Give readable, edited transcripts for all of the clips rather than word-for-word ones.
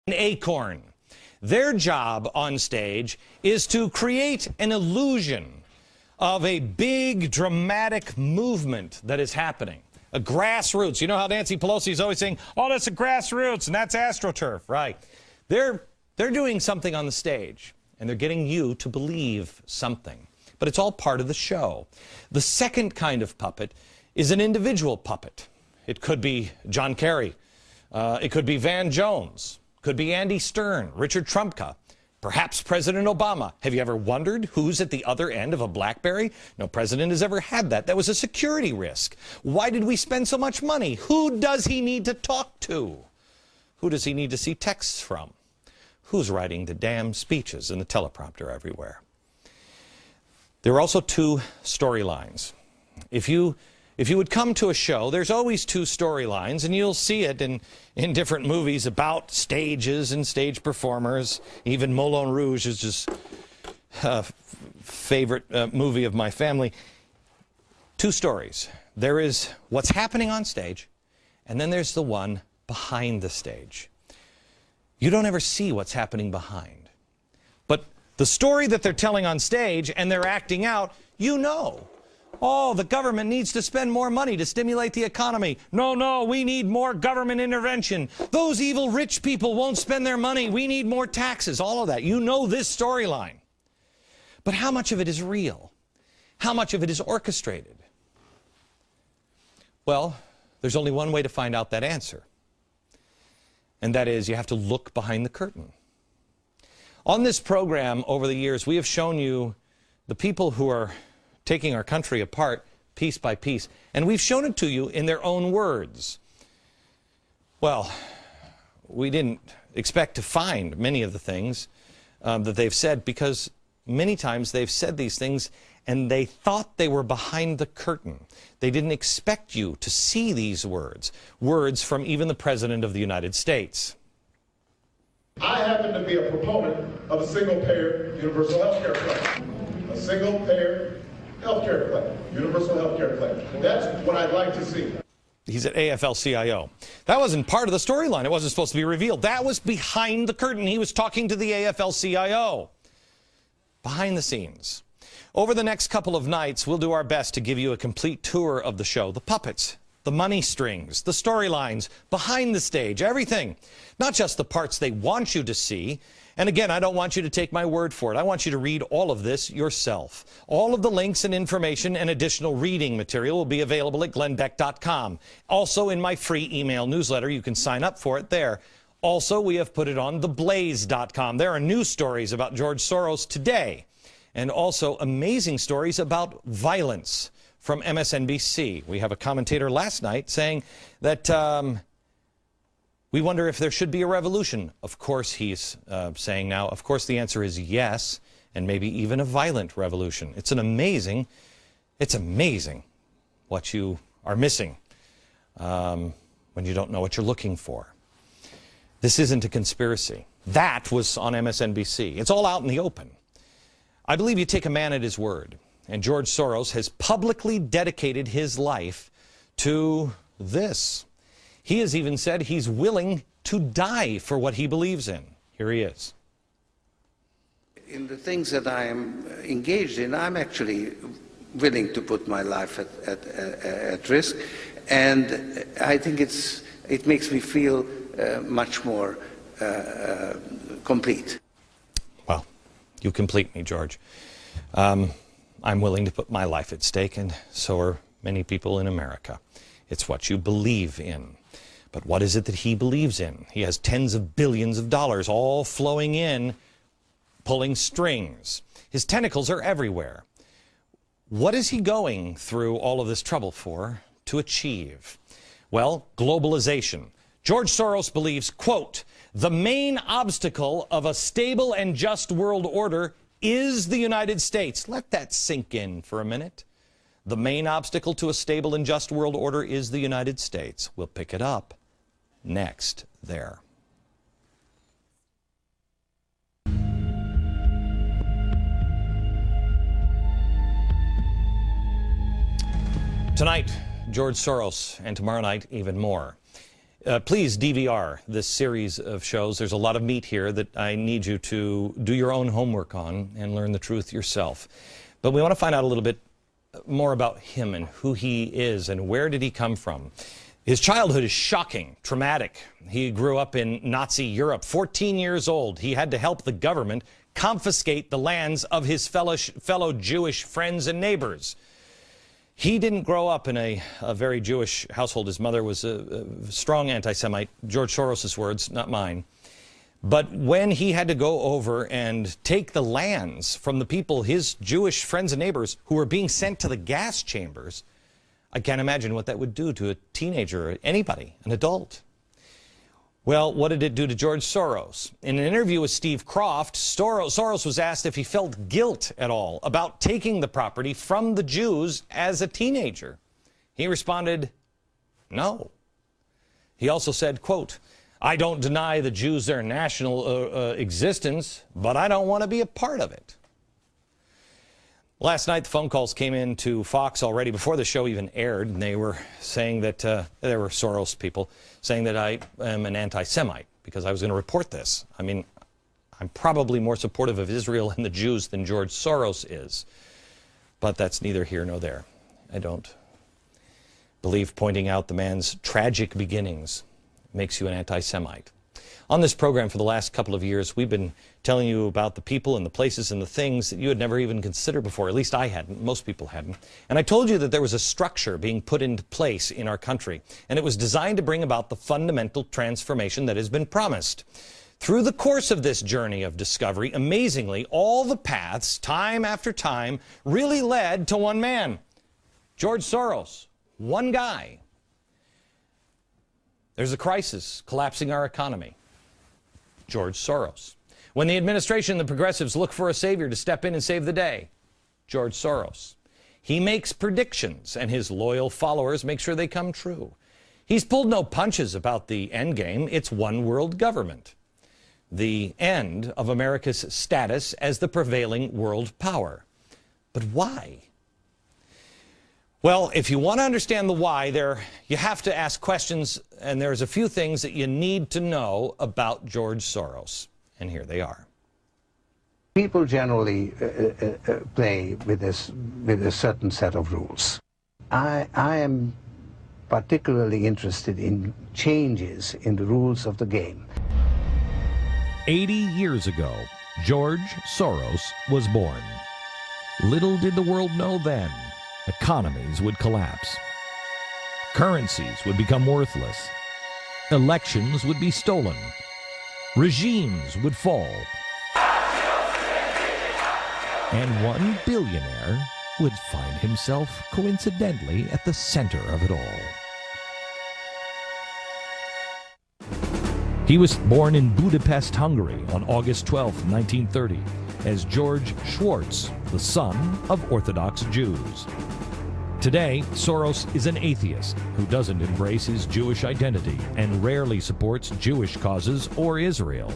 an acorn. Their job on stage is to create an illusion of a big, dramatic movement that is happening. A grassroots. You know how Nancy Pelosi is always saying, oh, that's a grassroots, and that's AstroTurf. Right. They're doing something on the stage, and they're getting you to believe something. But it's all part of the show. The second kind of puppet is an individual puppet. It could be John Kerry. It could be Van Jones. Could be Andy Stern, Richard Trumka, perhaps President Obama. Have you ever wondered who's at the other end of a BlackBerry? No president has ever had that. That was a security risk. Why did we spend so much money? Who does he need to talk to? Who does he need to see texts from? Who's writing the damn speeches in the teleprompter everywhere? There are also two storylines. If you would come to a show, there's always two storylines, and you'll see it in different movies about stages and stage performers. Even Moulin Rouge is just a favorite movie of my family. Two stories. There is what's happening on stage, and then there's the one behind the stage. You don't ever see what's happening behind. But the story that they're telling on stage and they're acting out, you know. Oh, the government needs to spend more money to stimulate the economy. No, we need more government intervention. Those evil rich people won't spend their money. We need more taxes. All of that. You know this storyline. But how much of it is real? How much of it is orchestrated? Well, there's only one way to find out that answer. And that is you have to look behind the curtain. On this program over the years, we have shown you the people who are taking our country apart piece by piece, and we've shown it to you in their own words. Well, we didn't expect to find many of the things that they've said, because many times they've said these things and they thought they were behind the curtain. They didn't expect you to see these words from even the President of the United States. I happen to be a proponent of a single-payer universal health care plan. A single-payer healthcare plan, universal healthcare plan. That's what I'd like to see. He's at AFL-CIO. That wasn't part of the storyline. It wasn't supposed to be revealed. That was behind the curtain. He was talking to the AFL-CIO. Behind the scenes. Over the next couple of nights, we'll do our best to give you a complete tour of the show. The puppets, the money strings, the storylines, behind the stage, everything. Not just the parts they want you to see. And again, I don't want you to take my word for it. I want you to read all of this yourself. All of the links and information and additional reading material will be available at glennbeck.com. Also in my free email newsletter, you can sign up for it there. Also, we have put it on theblaze.com. There are news stories about George Soros today, and also amazing stories about violence from MSNBC. We have a commentator last night saying that we wonder if there should be a revolution. Of course, he's saying now, of course, the answer is yes, and maybe even a violent revolution. It's amazing what you are missing when you don't know what you're looking for. This isn't a conspiracy. That was on MSNBC. It's all out in the open. I believe you take a man at his word, and George Soros has publicly dedicated his life to this. He has even said he's willing to die for what he believes in. Here he is. In the things that I am engaged in, I'm actually willing to put my life at risk, and I think it makes me feel much more complete. Well, you complete me, George. I'm willing to put my life at stake, and so are many people in America. It's what you believe in. But what is it that he believes in? He has tens of billions of dollars all flowing in, pulling strings. His tentacles are everywhere. What is he going through all of this trouble for to achieve? Well, globalization. George Soros believes, quote, the main obstacle of a stable and just world order is the United States. Let that sink in for a minute. The main obstacle to a stable and just world order is the United States. We'll pick it up next there. Tonight, George Soros, and tomorrow night, even more. Please DVR this series of shows. There's a lot of meat here that I need you to do your own homework on and learn the truth yourself. But we want to find out a little bit more about him and who he is and where did he come from. His childhood is shocking, traumatic. He grew up in Nazi Europe. 14 years old, he had to help the government confiscate the lands of his fellow Jewish friends and neighbors. He didn't grow up in a very Jewish household. His mother was a strong anti-Semite. George Soros' words, not mine. But when he had to go over and take the lands from the people, his Jewish friends and neighbors, who were being sent to the gas chambers, I can't imagine what that would do to a teenager or anybody, an adult. Well, what did it do to George Soros? In an interview with Steve Kroft, Soros was asked if he felt guilt at all about taking the property from the Jews as a teenager. He responded, no. He also said, quote, I don't deny the Jews their national existence, but I don't want to be a part of it. Last night, the phone calls came in to Fox already before the show even aired, and they were saying that, there were Soros people saying that I am an anti-Semite because I was going to report this. I mean, I'm probably more supportive of Israel and the Jews than George Soros is, but that's neither here nor there. I don't believe pointing out the man's tragic beginnings makes you an anti-Semite. On this program for the last couple of years, we've been telling you about the people and the places and the things that you had never even considered before. At least I hadn't. Most people hadn't. And I told you that there was a structure being put into place in our country, and it was designed to bring about the fundamental transformation that has been promised. Through the course of this journey of discovery, amazingly, all the paths, time after time, really led to one man, George Soros, one guy. There's a crisis collapsing our economy. George Soros. When the administration and the progressives look for a savior to step in and save the day, George Soros. He makes predictions, and his loyal followers make sure they come true. He's pulled no punches about the end game. It's one world government. The end of America's status as the prevailing world power. But why? Well, if you want to understand the why, you have to ask questions, and there's a few things that you need to know about George Soros. And here they are. People generally play with a certain set of rules. I am particularly interested in changes in the rules of the game. 80 years ago, George Soros was born. Little did the world know then, economies would collapse. Currencies would become worthless. Elections would be stolen. Regimes would fall. And one billionaire would find himself coincidentally at the center of it all. He was born in Budapest, Hungary on August 12, 1930, as George Schwartz, the son of Orthodox Jews. Today, Soros is an atheist who doesn't embrace his Jewish identity and rarely supports Jewish causes or Israel.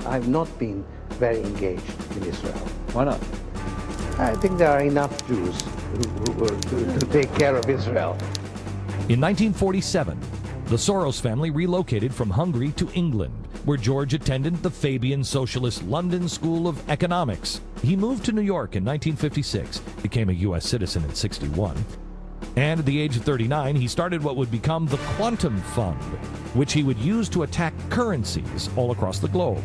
I've not been very engaged in Israel. Why not? I think there are enough Jews to take care of Israel. In 1947, the Soros family relocated from Hungary to England, where George attended the Fabian Socialist London School of Economics. He moved to New York in 1956, became a U.S. citizen in '61, and at the age of 39, he started what would become the Quantum Fund, which he would use to attack currencies all across the globe.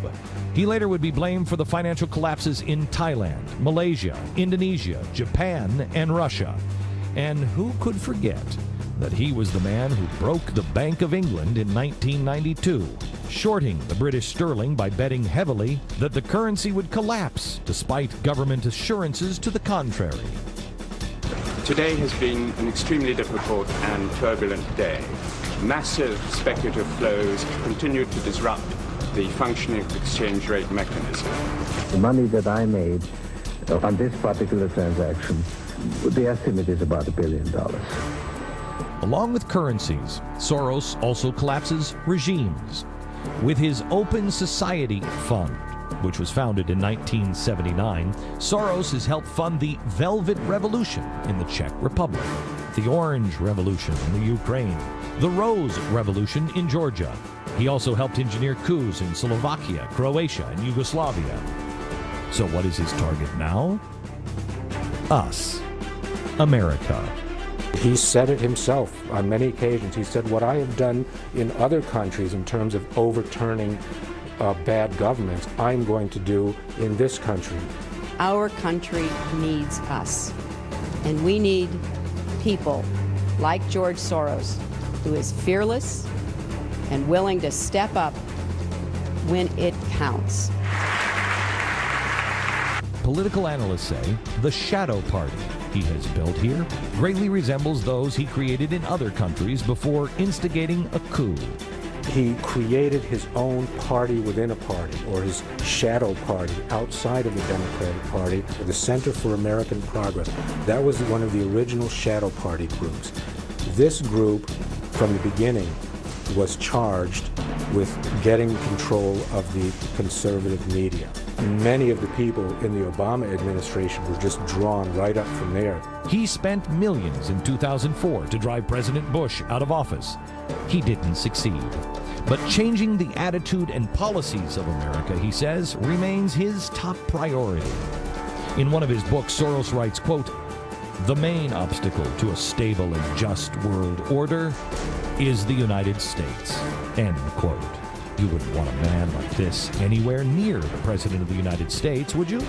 He later would be blamed for the financial collapses in Thailand, Malaysia, Indonesia, Japan, and Russia. And who could forget that he was the man who broke the Bank of England in 1992, shorting the British sterling by betting heavily that the currency would collapse, despite government assurances to the contrary. Today has been an extremely difficult and turbulent day. Massive speculative flows continue to disrupt the functioning of the exchange rate mechanism. The money that I made on this particular transaction, the estimate is about $1 billion. Along with currencies, Soros also collapses regimes. With his Open Society Fund, which was founded in 1979, Soros has helped fund the Velvet Revolution in the Czech Republic, the Orange Revolution in the Ukraine, the Rose Revolution in Georgia. He also helped engineer coups in Slovakia, Croatia, and Yugoslavia. So what is his target now? Us. America. He said it himself on many occasions. He said, what I have done in other countries in terms of overturning bad governments, I'm going to do in this country. Our country needs us. And we need people like George Soros, who is fearless and willing to step up when it counts. Political analysts say the shadow party he has built here greatly resembles those he created in other countries before instigating a coup. He created his own party within a party, or his shadow party outside of the Democratic Party, the Center for American Progress. That was one of the original shadow party groups. This group, from the beginning, was charged with getting control of the conservative media. Many of the people in the Obama administration were just drawn right up from there. He spent millions in 2004 to drive President Bush out of office. He didn't succeed. But changing the attitude and policies of America, he says, remains his top priority. In one of his books, Soros writes, quote, "The main obstacle to a stable and just world order is the United States," end quote. You wouldn't want a man like this anywhere near the President of the United States, would you?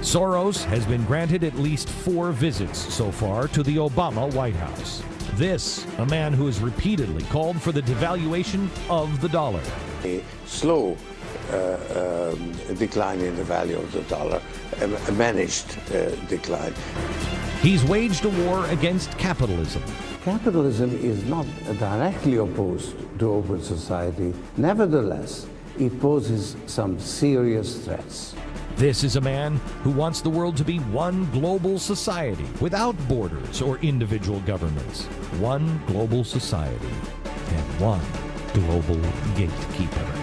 Soros has been granted at least 4 visits so far to the Obama White House. This, a man who has repeatedly called for the devaluation of the dollar. A slow decline in the value of the dollar, a managed decline. He's waged a war against capitalism. Capitalism is not directly opposed to open society. Nevertheless, it poses some serious threats. This is a man who wants the world to be one global society without borders or individual governments. One global society and one global gatekeeper.